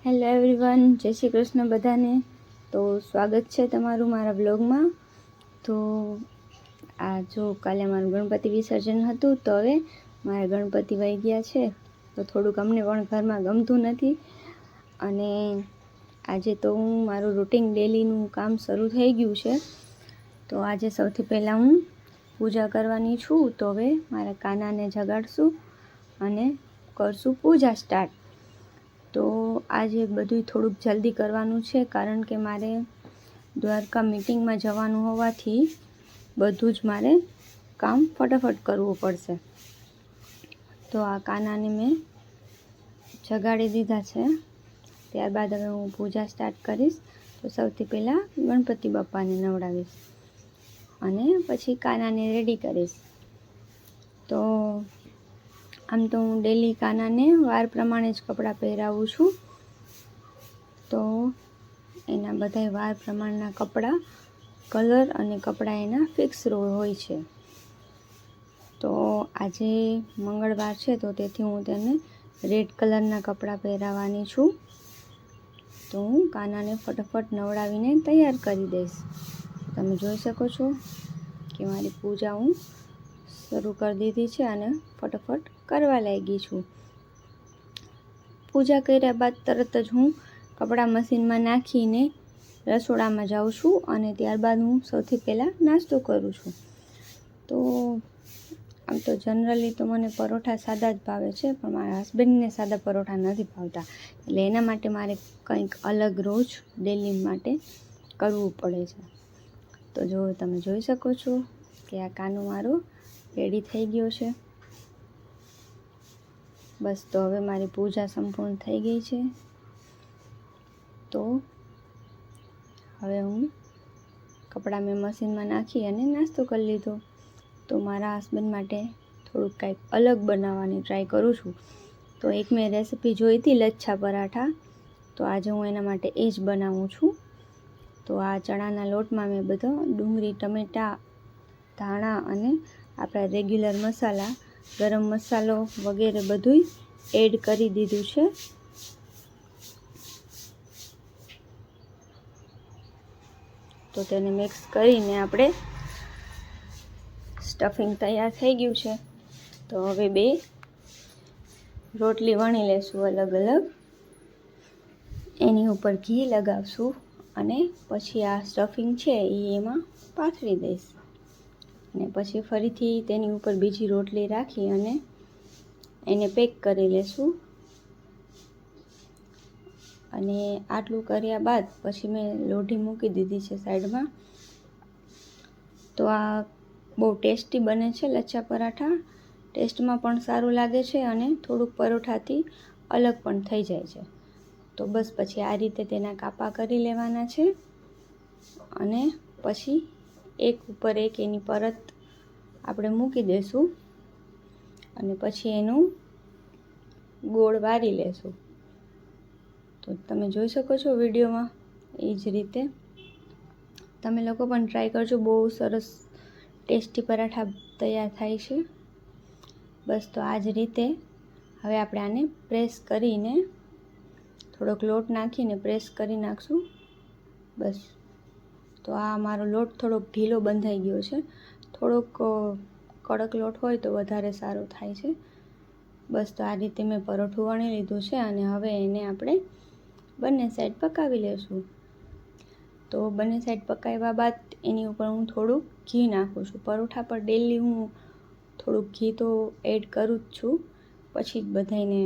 Hello everyone, જય શ્રી કૃષ્ણ બધાને। તો સ્વાગત છે તમારું મારા બ્લોગમાં। તો આ જો કાલે મારું ગણપતિ વિસર્જન હતું, તો હવે મારા ગણપતિ વહી ગયા છે, તો થોડુંક અમને પણ ઘરમાં ગમતું નથી। અને આજે તો હું મારું રૂટિન ડેલીનું કામ શરૂ થઈ ગયું છે। તો આજે સૌથી પહેલાં હું પૂજા કરવાની છું, તો હવે મારા કાનાને જગાડશું અને કરશું પૂજા સ્ટાર્ટ। તો આજે બધું થોડુંક જલ્દી કરવાનું છે, કારણ કે મારે દ્વારકા મીટિંગમાં જવાનું હોવાથી બધું જ મારે કામ ફટાફટ કરવું પડશે। તો આ કાનાને મેં જગાડી દીધા છે, ત્યારબાદ હવે હું પૂજા સ્ટાર્ટ કરીશ। તો સૌથી પહેલાં ગણપતિ બાપાને નવડાવીશ અને પછી કાનાને રેડી કરીશ। તો આમ તો હું ડેલી કાનાને વાર પ્રમાણે જ કપડાં પહેરાવું છું, તો એના બધા વાર પ્રમાણના કપડાં, કલર અને કપડાં એના ફિક્સ હોય છે। તો આજે મંગળવાર છે, તો તેથી હું તેને રેડ કલરના કપડાં પહેરાવવાની છું। તો હું કાનાને ફટાફટ નવડાવીને તૈયાર કરી દઈશ। તમે જોઈ શકો છો કે મારી પૂજા હું શરૂ કરી દીધી છે અને ફટાફટ કરવા લાગી છું। પૂજા કર્યા બાદ તરત જ હું કપડાં મશીનમાં નાખીને રસોડામાં જાઉં છું અને ત્યારબાદ હું સૌથી પહેલાં નાસ્તો કરું છું। તો આમ તો જનરલી તો મને પરોઠા સાદા જ ભાવે છે, પણ મારા હસબન્ડને સાદા પરોઠા નથી ભાવતા, એટલે એના માટે મારે કંઈક અલગ રોજ ડેલી માટે કરવું પડે છે। તો જો તમે જોઈ શકો છો કે આ કાનો મારો રેડી થઈ ગયો છે। બસ, તો હવે મારી પૂજા સંપૂર્ણ થઈ ગઈ છે। તો હવે હું કપડાં મેં મશીનમાં નાખી અને નાસ્તો કરી લીધો। તો મારા હસબન્ડ માટે થોડુંક કંઈક અલગ બનાવવાની ટ્રાય કરું છું। તો એક મેં રેસિપી જોઈ હતી લચ્છા પરાઠા, તો આજે હું એના માટે એ જ બનાવું છું। તો આ ચણાના લોટમાં મેં બધો ડુંગળી, ટમેટાં, ધાણા અને આપણા રેગ્યુલર મસાલા, ગરમ મસાલો વગેરે બધુંય એડ કરી દીધું છે। તો તેને મિક્સ કરીને આપણે સ્ટફિંગ તૈયાર થઈ ગયું છે। તો હવે બે રોટલી વણી લેશું અલગ અલગ, એની ઉપર ઘી લગાવશું અને પછી આ સ્ટફિંગ છે એ એમાં પાથરી દઈશ અને પછી ફરીથી તેની ઉપર બીજી રોટલી રાખી અને એને પેક કરી લેશું। અને આટલું કર્યા બાદ પછી મેં લોઢી મૂકી દીધી છે સાઈડમાં। તો આ બહુ ટેસ્ટી બને છે લચ્છા પરાઠા, ટેસ્ટમાં પણ સારું લાગે છે અને થોડુંક પરોઠાથી અલગ પણ થઈ જાય છે। તો બસ પછી આ રીતે તેના કાપા કરી લેવાના છે અને પછી એક ઉપર એક એની પરત આપણે મૂકી દઈશું અને પછી એનું ગોળ વારી લેશું। તો તમે જોઈ શકો છો વિડીયોમાં, એ જ રીતે તમે લોકો પણ ટ્રાય કરજો, બહુ સરસ ટેસ્ટી પરાઠા તૈયાર થાય છે। બસ, તો આ જ રીતે હવે આપણે આને પ્રેસ કરીને થોડોક લોટ નાખીને પ્રેસ કરી નાખશું। બસ, તો આ મારો લોટ થોડોક ઢીલો બંધાઈ ગયો છે, થોડોક કડક લોટ હોય તો વધારે સારું થાય છે। બસ, તો આ રીતે મેં પરોઠું વણી લીધું છે અને હવે એને આપણે બંને સાઈડ પકાવી લેશું। તો બંને સાઈડ પકાવ્યા બાદ એની ઉપર હું થોડુંક ઘી નાખું છું। પરોઠા પર ડેલી હું થોડુંક ઘી તો એડ કરું જ છું, પછી જ બધાને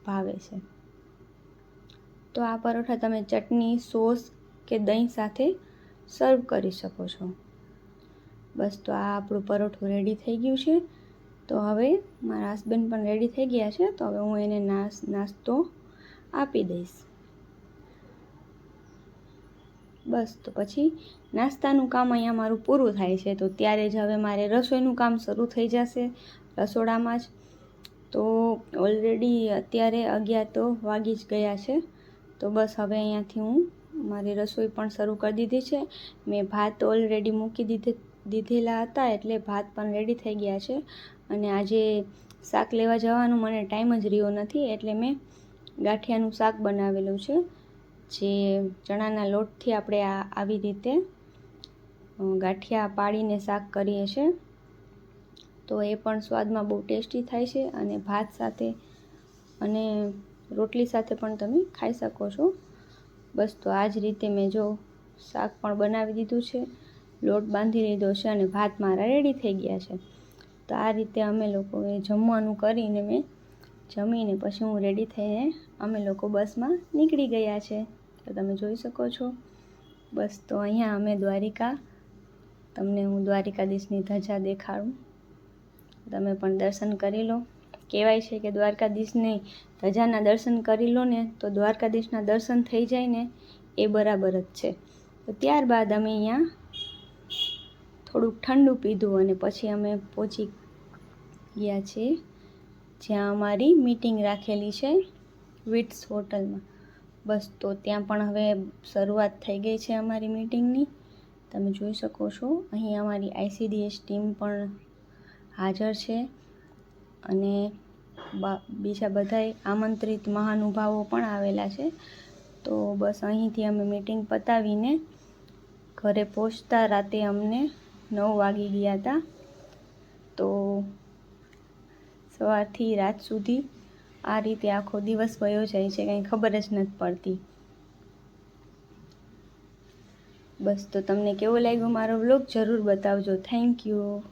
ભાવે છે। તો આ પરોઠા તમે ચટણી, સોસ કે દહીં સાથે સર્વ કરી શકો છો। બસ, તો આ આપણું પરોઠું રેડી થઈ ગયું છે। તો હવે મારા હસબન્ડ પણ રેડી થઈ ગયા છે, તો હવે હું એને નાસ્તો આપી દઈશ। બસ, તો પછી નાસ્તાનું કામ અહીંયા મારું પૂરું થાય છે, તો ત્યારે જ હવે મારે રસોઈનું કામ શરૂ થઈ જશે રસોડામાં જ। તો ઓલરેડી અત્યારે 11 તો વાગી જ ગયા છે। તો બસ હવે અહીંયાથી હું મારી રસોઈ પણ શરૂ કરી દીધી છે। મેં ભાત ઓલરેડી મૂકી દીધેલા હતા, એટલે ભાત પણ રેડી થઈ ગયા છે। અને આજે શાક લેવા જવાનું મને ટાઈમ જ રહ્યો નથી, એટલે મેં ગાંઠિયાનું શાક બનાવેલું છે, જે ચણાના લોટથી આપણે આવી રીતે ગાંઠિયા પાડીને શાક કરીએ છીએ. તો એ પણ સ્વાદમાં બહુ ટેસ્ટી થાય છે અને ભાત સાથે અને રોટલી સાથે પણ તમે ખાઈ શકો છો. બસ તો આ જ રીતે મેં જો શાક પણ બનાવી દીધું છે, લોટ બાંધી લીધો છે અને ભાત મારા રેડી થઈ ગયા છે. તો આ રીતે અમે લોકોએ જમવાનું કરીને મેં જમીને પછી હું રેડી થઈને અમે લોકો બસમાં નીકળી ગયા છે. તો તમે જોઈ શકો છો. બસ તો અહીંયા અમે દ્વારિકા, તમને હું દ્વારિકાધીશની ધજા દેખાડું, તમે પણ દર્શન કરી લો. કહેવાય છે કે દ્વારકાધીશની ધજાના દર્શન કરી લો ને તો દ્વારકાધીશના દર્શન થઈ જાય ને એ બરાબર જ છે. તો ત્યારબાદ અમે અહીંયા થોડુંક ઠંડુ પીધું અને પછી અમે પહોંચી ગયા છીએ જ્યાં અમારી મીટિંગ રાખેલી છે, વિટ્સ હોટલમાં. બસ તો ત્યાં પણ હવે શરૂઆત થઈ ગઈ છે અમારી મીટિંગની. તમે જોઈ શકો છો. અહીં અમારી ICDS ટીમ પણ હાજર છે અને બીજા બધાય આમંત્રિત મહાનુભાવો પણ આવેલા છે. તો બસ અહીંથી અમે મીટિંગ પતાવીને ઘરે પહોંચતા રાતે અમને 9 વાગી ગયા હતા. તો સવારથી રાત સુધી આ રીતે આખો દિવસ વયો જાય છે, કંઈ ખબર જ નથી પડતી. બસ તો તમને કેવો લાગ્યો મારો વ્લોગ જરૂર બતાવજો. Thank you.